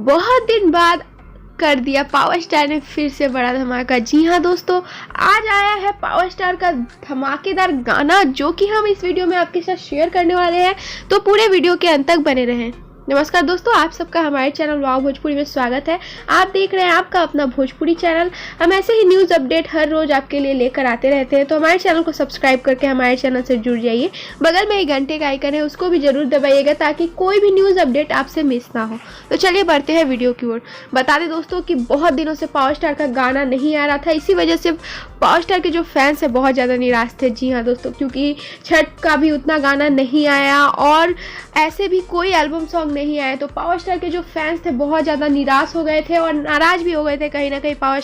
बहुत दिन बाद कर दिया पावर स्टार ने फिर से बड़ा धमाका। जी हाँ दोस्तों, आज आया है पावर स्टार का धमाकेदार गाना जो कि हम इस वीडियो में आपके साथ शेयर करने वाले हैं, तो पूरे वीडियो के अंत तक बने रहें। नमस्कार दोस्तों, आप सबका हमारे चैनल वाव भोजपुरी में स्वागत है। आप देख रहे हैं आपका अपना भोजपुरी चैनल। हम ऐसे ही न्यूज़ अपडेट हर रोज आपके लिए लेकर आते रहते हैं, तो हमारे चैनल को सब्सक्राइब करके हमारे चैनल से जुड़ जाइए। बगल में एक घंटे का आइकन है, उसको भी जरूर दबाइएगा ताकि कोई भी न्यूज़ अपडेट आपसे मिस ना हो। तो चलिए बढ़ते हैं वीडियो की ओर। बता दें दोस्तों कि बहुत दिनों से पावर स्टार का गाना नहीं आ रहा था, इसी वजह से पावर स्टार के जो फैंस हैं बहुत ज़्यादा निराश थे। जी हाँ दोस्तों, क्योंकि छठ का भी उतना गाना नहीं आया और ऐसे भी कोई एल्बम सॉन्ग नहीं आया, तो पावर स्टार के जो फैंस थे बहुत ज़्यादा निराश हो गए थे और नाराज़ भी हो गए थे कहीं ना कहीं पावर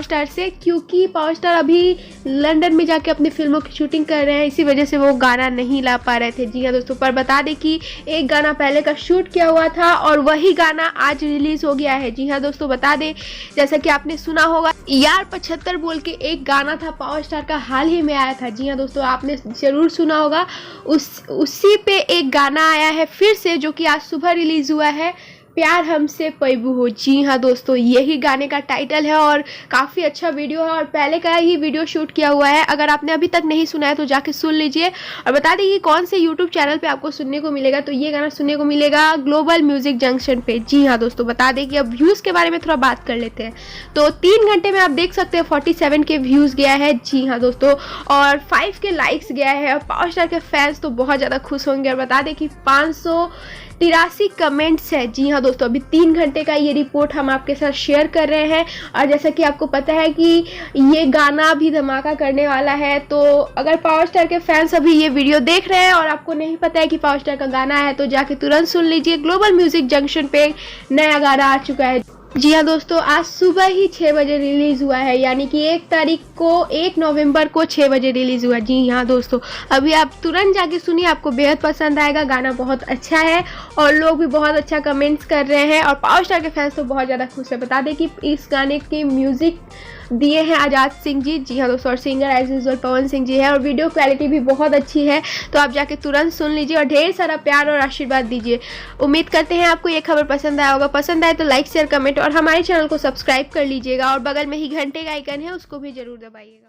स्टार से, क्योंकि पावर स्टार अभी लंदन में जाके अपनी फिल्मों की शूटिंग कर रहे हैं, इसी वजह से वो गाना नहीं ला पा रहे थे। जी हाँ दोस्तों, पर बता दें कि एक गाना पहले का शूट किया हुआ था और वही गाना आज रिलीज़ हो गया है। जी हाँ दोस्तों, बता दें जैसा कि आपने सुना होगा यार 75 बोल के एक गाना था पावर स्टार का, हाल ही में आया था। जी हाँ दोस्तों, आपने ज़रूर सुना होगा। उसी पे एक गाना आया है फिर से, जो कि आज सुबह रिलीज़ हुआ है, प्यार हमसे पैबू हो। जी हाँ दोस्तों, यही गाने का टाइटल है और काफ़ी अच्छा वीडियो है और पहले का ही वीडियो शूट किया हुआ है। अगर आपने अभी तक नहीं सुना है तो जाके सुन लीजिए। और बता दें कि कौन से यूट्यूब चैनल पे आपको सुनने को मिलेगा, तो ये गाना सुनने को मिलेगा ग्लोबल म्यूजिक जंक्शन पे। जी हाँ दोस्तों, बता दें कि अब व्यूज़ के बारे में थोड़ा बात कर लेते हैं। तो 3 घंटे में आप देख सकते हैं 47 के व्यूज़ गया है। जी हाँ दोस्तों, और 5 के लाइक्स गया है और पावर स्टार के फैंस तो बहुत ज़्यादा खुश होंगे। और बता दें कि 583 कमेंट्स है। जी हाँ दोस्तों, अभी 3 घंटे का ये रिपोर्ट हम आपके साथ शेयर कर रहे हैं। और जैसा कि आपको पता है कि ये गाना भी धमाका करने वाला है, तो अगर पावर स्टार के फैंस अभी ये वीडियो देख रहे हैं और आपको नहीं पता है कि पावर स्टार का गाना है, तो जाके तुरंत सुन लीजिए। ग्लोबल म्यूजिक जंक्शन पे नया गाना आ चुका है। जी हाँ दोस्तों, आज सुबह ही 6 बजे रिलीज़ हुआ है, यानी कि 1 नवंबर को 6 बजे रिलीज़ हुआ। जी हाँ दोस्तों, अभी आप तुरंत जाके सुनिए, आपको बेहद पसंद आएगा। गाना बहुत अच्छा है और लोग भी बहुत अच्छा कमेंट्स कर रहे हैं और पावर स्टार के फैंस तो बहुत ज़्यादा खुश है। बता दें कि इस गाने की म्यूज़िक दिए हैं आजाद सिंह जी। जी हाँ दोस्तों, और singer as usual Pawan Singh ji है और वीडियो क्वालिटी भी बहुत अच्छी है, तो आप जाके तुरंत सुन लीजिए और ढेर सारा प्यार और आशीर्वाद दीजिए। उम्मीद करते हैं आपको ये खबर पसंद आया होगा। पसंद आए तो लाइक शेयर कमेंट और हमारे चैनल को सब्सक्राइब कर लीजिएगा और बगल में ही घंटे का आइकन है, उसको भी जरूर दबाइएगा।